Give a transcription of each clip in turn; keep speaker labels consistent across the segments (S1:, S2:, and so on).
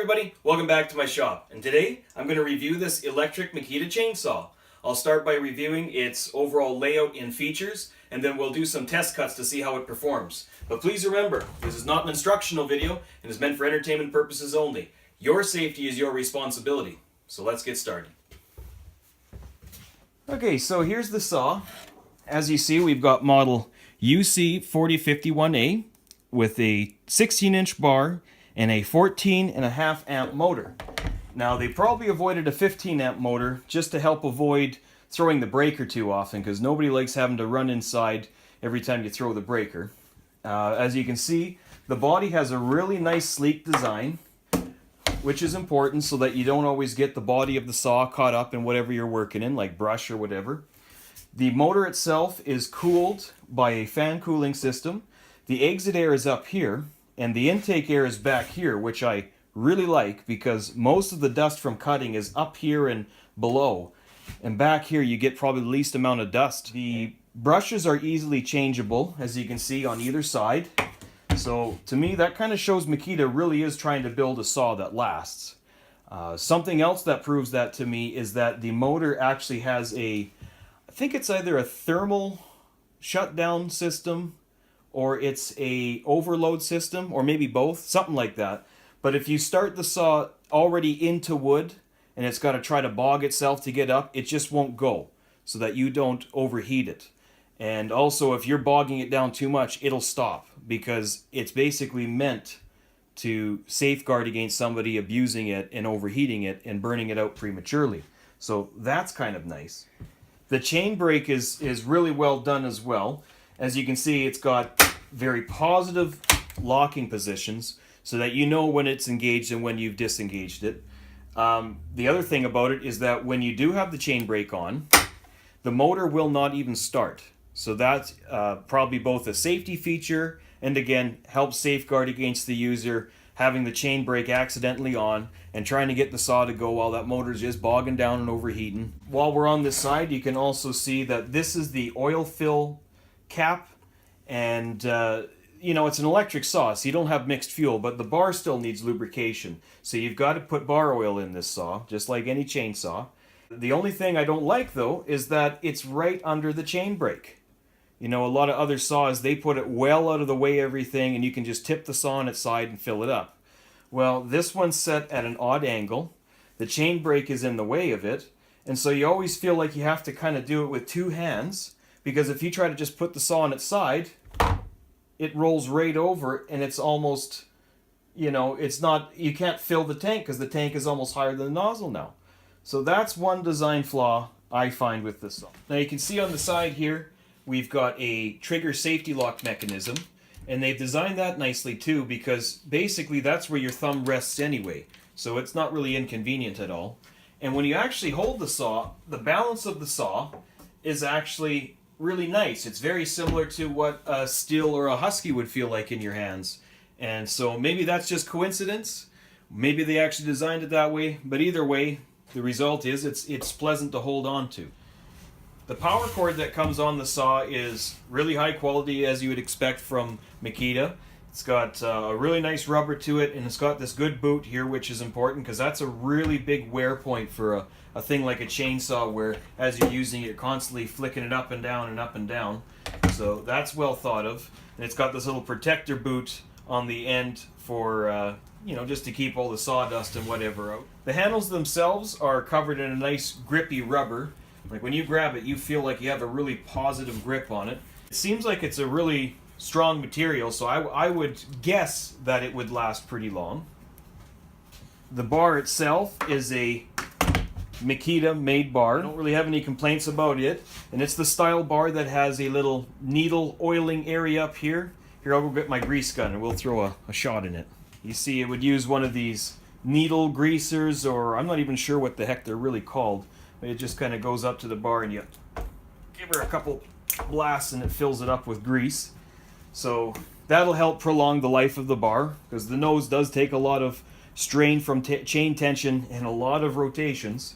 S1: everybody, welcome back to my shop, and today I'm going to review this electric Makita chainsaw. I'll start by reviewing its overall layout and features, and then we'll do some test cuts to see how it performs. But please remember, this is not an instructional video and is meant for entertainment purposes only. Your safety is your responsibility. So let's get started. Okay, so here's the saw. As you see, we've got model UC4051A with a 16-inch bar and a 14.5 amp motor. Now they probably avoided a 15 amp motor just to help avoid throwing the breaker too often, because nobody likes having to run inside every time you throw the breaker. As you can see, the body has a really nice sleek design, which is important so that you don't always get the body of the saw caught up in whatever you're working in, like brush or whatever. The motor itself is cooled by a fan cooling system. The exit air is up here, and the intake air is back here, which I really like because most of the dust from cutting is up here and below. And back here you get probably the least amount of dust. The brushes are easily changeable, as you can see, on either side. So to me that kind of shows Makita really is trying to build a saw that lasts. Something else that proves that to me is that the motor actually has I think it's either a thermal shutdown system or it's a overload system, or maybe both, something like that. But if you start the saw already into wood and it's got to try to bog itself to get up, it just won't go, so that you don't overheat it. And also, if you're bogging it down too much, it'll stop, because it's basically meant to safeguard against somebody abusing it and overheating it and burning it out prematurely. So that's kind of nice. The chain brake is really well done as well. As you can see, it's got very positive locking positions so that you know when it's engaged and when you've disengaged it. The other thing about it is that when you do have the chain brake on, the motor will not even start. So that's probably both a safety feature and, again, helps safeguard against the user having the chain brake accidentally on and trying to get the saw to go while that motor's just bogging down and overheating. While we're on this side, you can also see that this is the oil fill cap, and you know, it's an electric saw, so you don't have mixed fuel, but the bar still needs lubrication. So you've got to put bar oil in this saw, just like any chainsaw. The only thing I don't like, though, is that it's right under the chain brake. You know, a lot of other saws, they put it well out of the way of everything, and you can just tip the saw on its side and fill it up. Well, this one's set at an odd angle. The chain brake is in the way of it, and so you always feel like you have to kind of do it with two hands, because if you try to just put the saw on its side, it rolls right over, and it's almost, you know, it's not, you can't fill the tank because the tank is almost higher than the nozzle now. So that's one design flaw I find with this saw. Now you can see on the side here, we've got a trigger safety lock mechanism, and they've designed that nicely too, because basically that's where your thumb rests anyway. So it's not really inconvenient at all. And when you actually hold the saw, the balance of the saw is actually really nice. It's very similar to what a Stihl or a Husky would feel like in your hands. And so maybe that's just coincidence. Maybe they actually designed it that way. But either way, the result is it's pleasant to hold on to. The power cord that comes on the saw is really high quality, as you would expect from Makita. It's got a really nice rubber to it, and it's got this good boot here, which is important because that's a really big wear point for a thing like a chainsaw, where as you're using it, you're constantly flicking it up and down and up and down. So that's well thought of. And it's got this little protector boot on the end for, you know, just to keep all the sawdust and whatever out. The handles themselves are covered in a nice grippy rubber. Like when you grab it, you feel like you have a really positive grip on it. It seems like it's a really strong material, so I would guess that it would last pretty long. The bar itself is a Makita made bar. I don't really have any complaints about it, and it's the style bar that has a little needle oiling area up here. Here, I'll go get my grease gun and we'll throw a shot in it. You see, it would use one of these needle greasers, or I'm not even sure what the heck they're really called. But it just kind of goes up to the bar and you give her a couple blasts and it fills it up with grease. So that'll help prolong the life of the bar, because the nose does take a lot of strain from chain tension and a lot of rotations.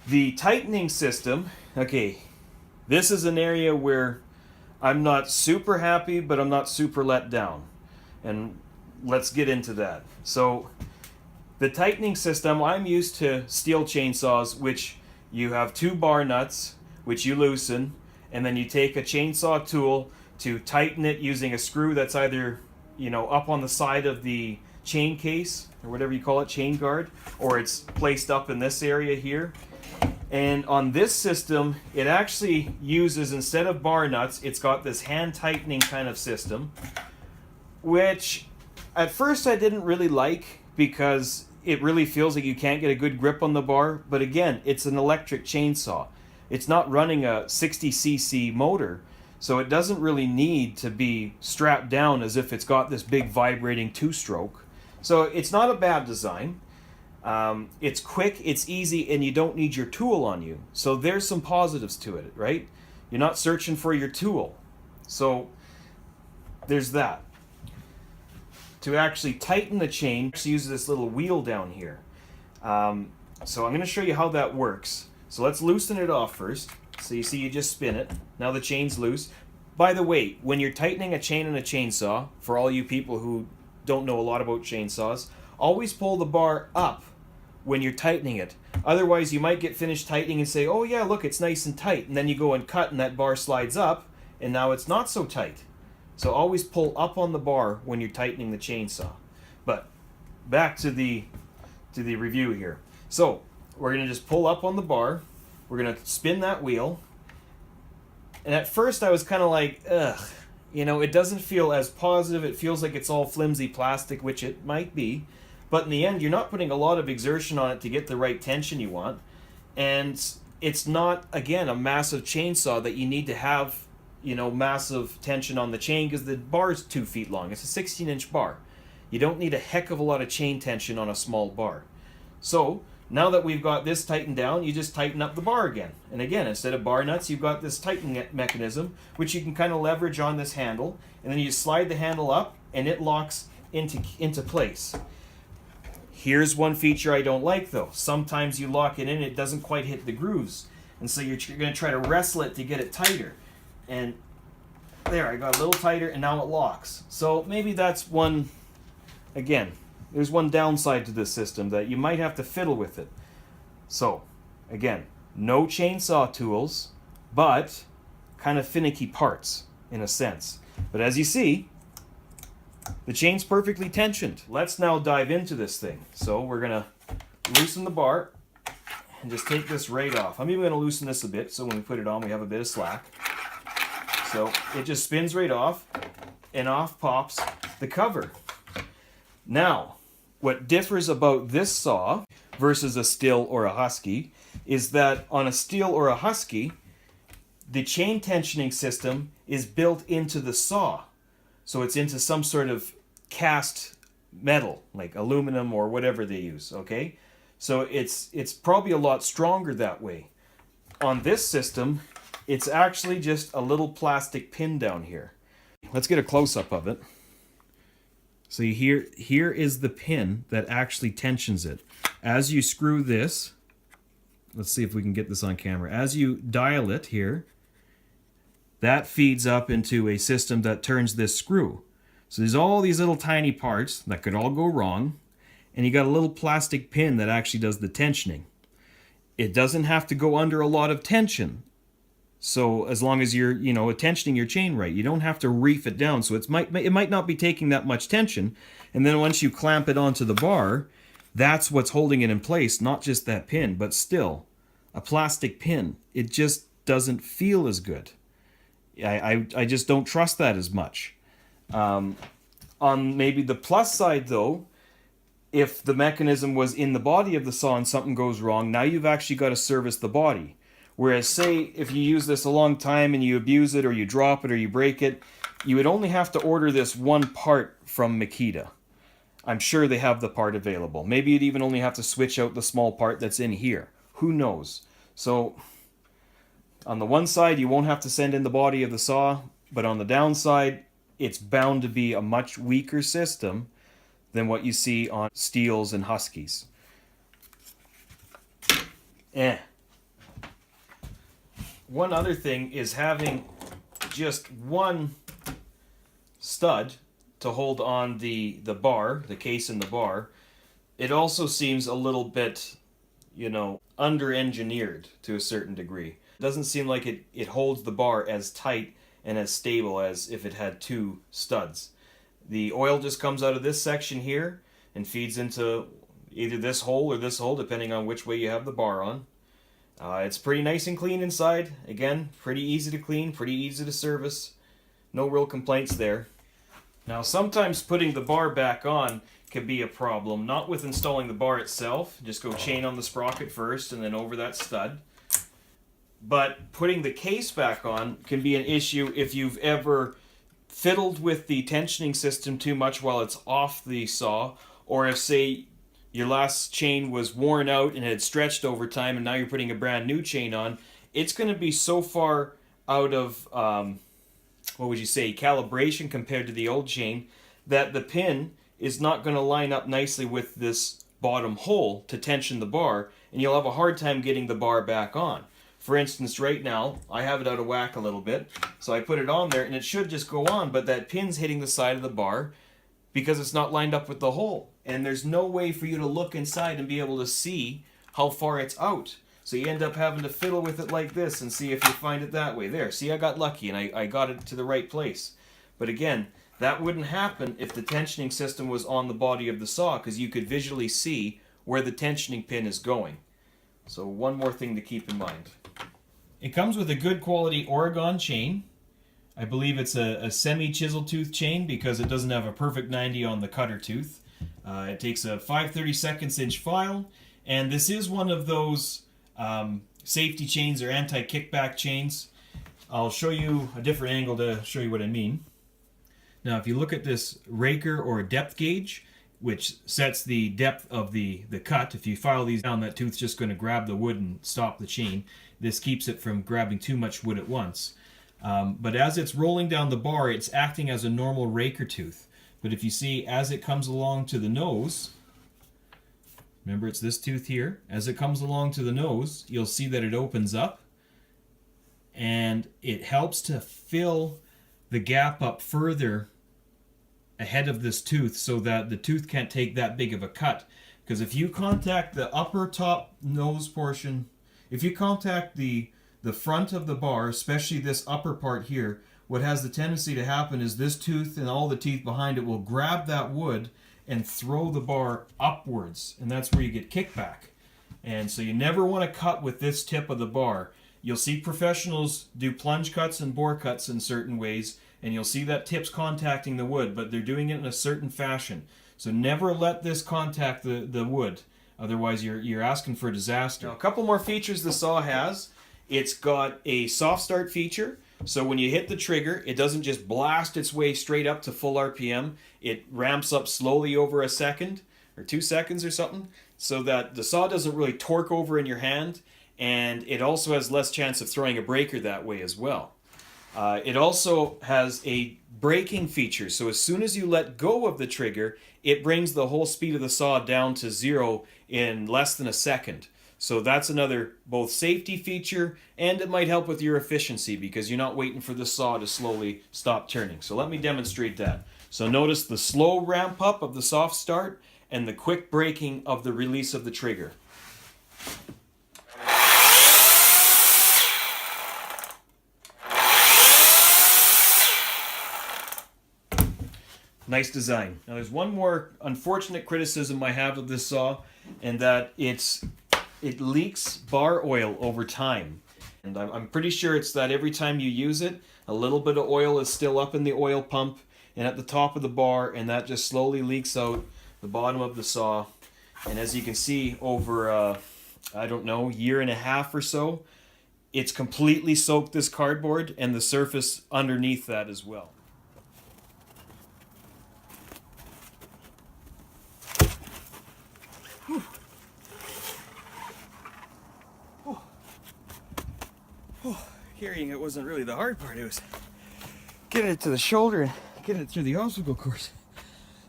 S1: The tightening system, okay, this is an area where I'm not super happy, but I'm not super let down. And let's get into that. So The tightening system, I'm used to steel chainsaws, which you have 2 bar nuts, which you loosen, and then you take a chainsaw tool to tighten it using a screw that's either, up on the side of the chain case, or whatever you call it, chain guard, or it's placed up in this area here. And on this system, it actually uses, instead of bar nuts, it's got this hand tightening kind of system, which at first I didn't really like because it really feels like you can't get a good grip on the bar. But again, it's an electric chainsaw. It's not running a 60cc motor, so it doesn't really need to be strapped down as if it's got this big vibrating 2-stroke. So it's not a bad design. It's quick, it's easy, and you don't need your tool on you. So there's some positives to it, right? You're not searching for your tool. So there's that. To actually tighten the chain, actually use this little wheel down here. So I'm going to show you how that works. So let's loosen it off first. So you see, you just spin it. Now the chain's loose. By the way, when you're tightening a chain in a chainsaw, for all you people who don't know a lot about chainsaws, always pull the bar up when you're tightening it. Otherwise, you might get finished tightening and say, oh yeah, look, it's nice and tight. And then you go and cut and that bar slides up and now it's not so tight. So always pull up on the bar when you're tightening the chainsaw. But back to the review here. So we're going to just pull up on the bar. We're going to spin that wheel. And at first I was kind of like, ugh, it doesn't feel as positive. It feels like it's all flimsy plastic, which it might be. But in the end, you're not putting a lot of exertion on it to get the right tension you want. And it's not, again, a massive chainsaw that you need to have massive tension on the chain, because the bar is 2 feet long. It's a 16-inch bar. You don't need a heck of a lot of chain tension on a small bar. So now that we've got this tightened down, you just tighten up the bar again. And again, instead of bar nuts, you've got this tightening mechanism, which you can kind of leverage on this handle. And then you slide the handle up, and it locks into place. Here's one feature I don't like, though. Sometimes you lock it in, it doesn't quite hit the grooves. And so you're going to try to wrestle it to get it tighter. And there, I got a little tighter, and now it locks. So maybe that's one, again, there's one downside to this system, that you might have to fiddle with it. So, again, no chainsaw tools, but kind of finicky parts, in a sense. But as you see, the chain's perfectly tensioned. Let's now dive into this thing. So we're going to loosen the bar and just take this right off. I'm even going to loosen this a bit, so when we put it on, we have a bit of slack. So it just spins right off, and off pops the cover. Now, what differs about this saw versus a Stihl or a Husky is that on a Stihl or a Husky, the chain tensioning system is built into the saw. So it's into some sort of cast metal, like aluminum or whatever they use, okay? So it's probably a lot stronger that way. On this system, it's actually just a little plastic pin down here. Let's get a close-up of it. So here is the pin that actually tensions it. As you screw this, let's see if we can get this on camera. As you dial it here, that feeds up into a system that turns this screw. So there's all these little tiny parts that could all go wrong, and you got a little plastic pin that actually does the tensioning. It doesn't have to go under a lot of tension. So as long as you're, tensioning your chain right, you don't have to reef it down. So it might not be taking that much tension. And then once you clamp it onto the bar, that's what's holding it in place, not just that pin, but still a plastic pin. It just doesn't feel as good. I just don't trust that as much. On maybe the plus side, though, if the mechanism was in the body of the saw and something goes wrong, now you've actually got to service the body. Whereas, say, if you use this a long time and you abuse it or you drop it or you break it, you would only have to order this one part from Makita. I'm sure they have the part available. Maybe you'd even only have to switch out the small part that's in here. Who knows? So, on the one side, you won't have to send in the body of the saw, but on the downside, it's bound to be a much weaker system than what you see on Stihls and Huskies. One other thing is having just one stud to hold on the bar, the case in the bar. it also seems a little bit, under-engineered to a certain degree. It doesn't seem like it holds the bar as tight and as stable as if it had two studs. The oil just comes out of this section here and feeds into either this hole or this hole, depending on which way you have the bar on. It's pretty nice and clean inside. Again, pretty easy to clean, pretty easy to service. No real complaints there. Now, sometimes putting the bar back on can be a problem. Not with installing the bar itself. Just go chain on the sprocket first and then over that stud. But putting the case back on can be an issue if you've ever fiddled with the tensioning system too much while it's off the saw, or if, say, your last chain was worn out and had stretched over time and now you're putting a brand new chain on. It's going to be so far out of, calibration compared to the old chain, that the pin is not going to line up nicely with this bottom hole to tension the bar, and you'll have a hard time getting the bar back on. For instance, right now, I have it out of whack a little bit, so I put it on there and it should just go on, but that pin's hitting the side of the bar because it's not lined up with the hole. And there's no way for you to look inside and be able to see how far it's out. So you end up having to fiddle with it like this and see if you find it that way. There, see, I got lucky and I got it to the right place. But again, that wouldn't happen if the tensioning system was on the body of the saw, because you could visually see where the tensioning pin is going. So one more thing to keep in mind. It comes with a good quality Oregon chain. I believe it's a semi-chisel tooth chain because it doesn't have a perfect 90 on the cutter tooth. It takes a 5/32 inch file, and this is one of those safety chains or anti-kickback chains. I'll show you a different angle to show you what I mean. Now, if you look at this raker or depth gauge, which sets the depth of the cut, if you file these down, that tooth's just going to grab the wood and stop the chain. This keeps it from grabbing too much wood at once. But as it's rolling down the bar, it's acting as a normal raker tooth. But if you see, as it comes along to the nose, remember it's this tooth here, as it comes along to the nose, you'll see that it opens up and it helps to fill the gap up further ahead of this tooth so that the tooth can't take that big of a cut. Because if you contact the upper top nose portion, if you contact the front of the bar, especially this upper part here, what has the tendency to happen is this tooth and all the teeth behind it will grab that wood and throw the bar upwards, and that's where you get kickback. And so you never want to cut with this tip of the bar. You'll see professionals do plunge cuts and bore cuts in certain ways, and you'll see that tip's contacting the wood, but they're doing it in a certain fashion. So never let this contact the wood, otherwise you're asking for a disaster. Now, a couple more features the saw has. It's got a soft start feature. So when you hit the trigger, it doesn't just blast its way straight up to full RPM. It ramps up slowly over a second or 2 seconds or something, so that the saw doesn't really torque over in your hand, and it also has less chance of throwing a breaker that way as well. It also has a braking feature, so as soon as you let go of the trigger, it brings the whole speed of the saw down to 0 in less than a second. So that's another both safety feature, and it might help with your efficiency because you're not waiting for the saw to slowly stop turning. So let me demonstrate that. So notice the slow ramp up of the soft start and the quick braking of the release of the trigger. Nice design. Now there's one more unfortunate criticism I have of this saw, and that it leaks bar oil over time. And I'm pretty sure it's that every time you use it, a little bit of oil is still up in the oil pump and at the top of the bar, and that just slowly leaks out the bottom of the saw. And as you can see, over I don't know, year and a half or so, it's completely soaked this cardboard and the surface underneath that as well. Carrying it wasn't really the hard part. It was getting it to the shoulder and getting it through the obstacle course.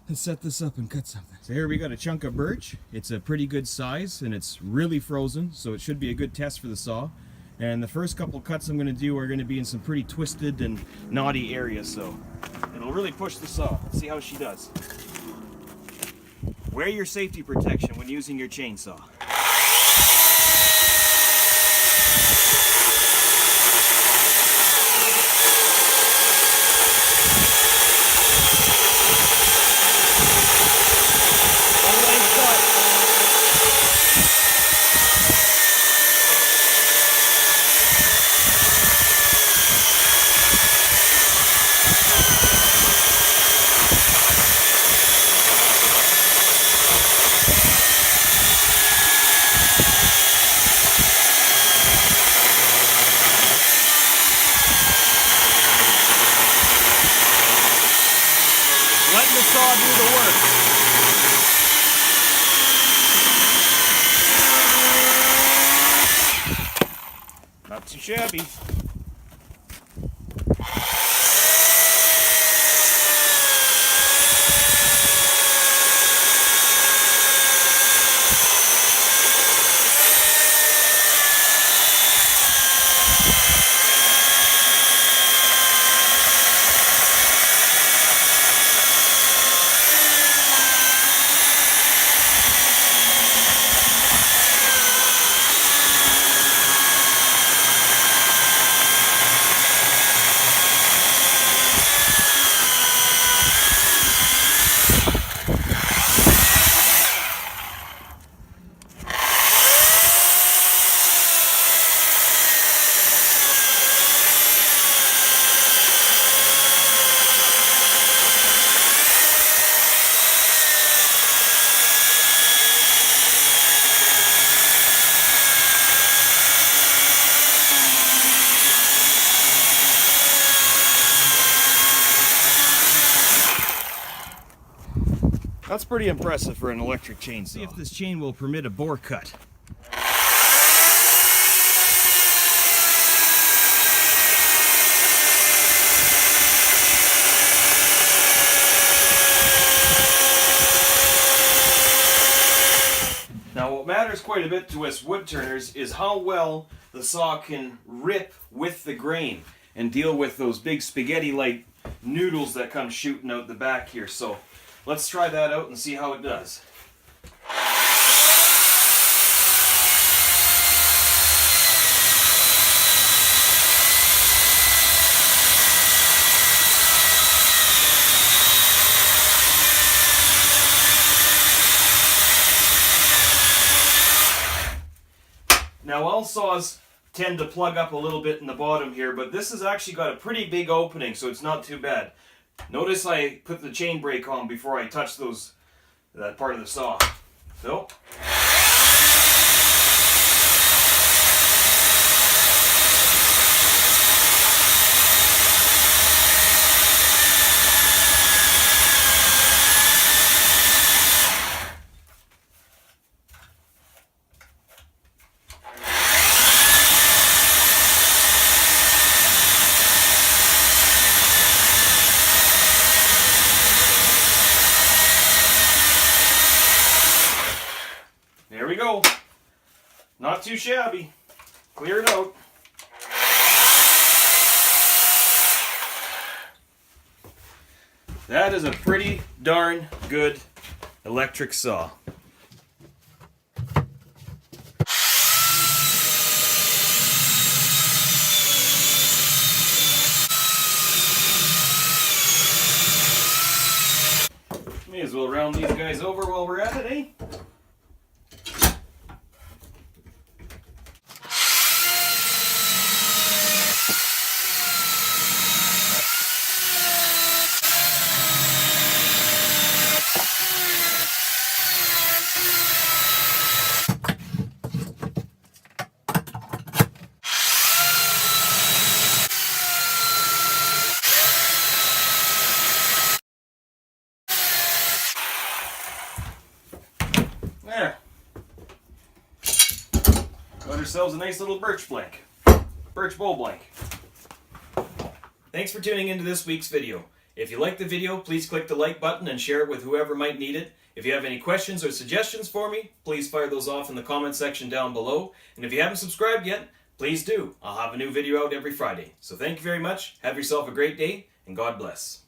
S1: Let's set this up and cut something. So here we got a chunk of birch. It's a pretty good size and it's really frozen, so it should be a good test for the saw. And the first couple cuts I'm going to do are going to be in some pretty twisted and knotty areas, so it'll really push the saw. Let's see how she does. Wear your safety protection when using your chainsaw. Letting the saw do the work. Not too shabby. That's pretty impressive for an electric chainsaw. See if this chain will permit a bore cut. Now what matters quite a bit to us wood turners is how well the saw can rip with the grain and deal with those big spaghetti-like noodles that come shooting out the back here. So let's try that out and see how it does. Now all saws tend to plug up a little bit in the bottom here, but this has actually got a pretty big opening, so it's not too bad. Notice I put the chain brake on before I touch that part of the saw. So. There we go. Not too shabby. Clear it out. That is a pretty darn good electric saw. May as well round these guys over while we're at it, eh? There. Got ourselves a nice little birch bowl blank. Thanks for tuning into this week's video. If you liked the video, please click the like button and share it with whoever might need it. If you have any questions or suggestions for me, please fire those off in the comment section down below. And if you haven't subscribed yet, please do. I'll have a new video out every Friday. So thank you very much, have yourself a great day, and God bless.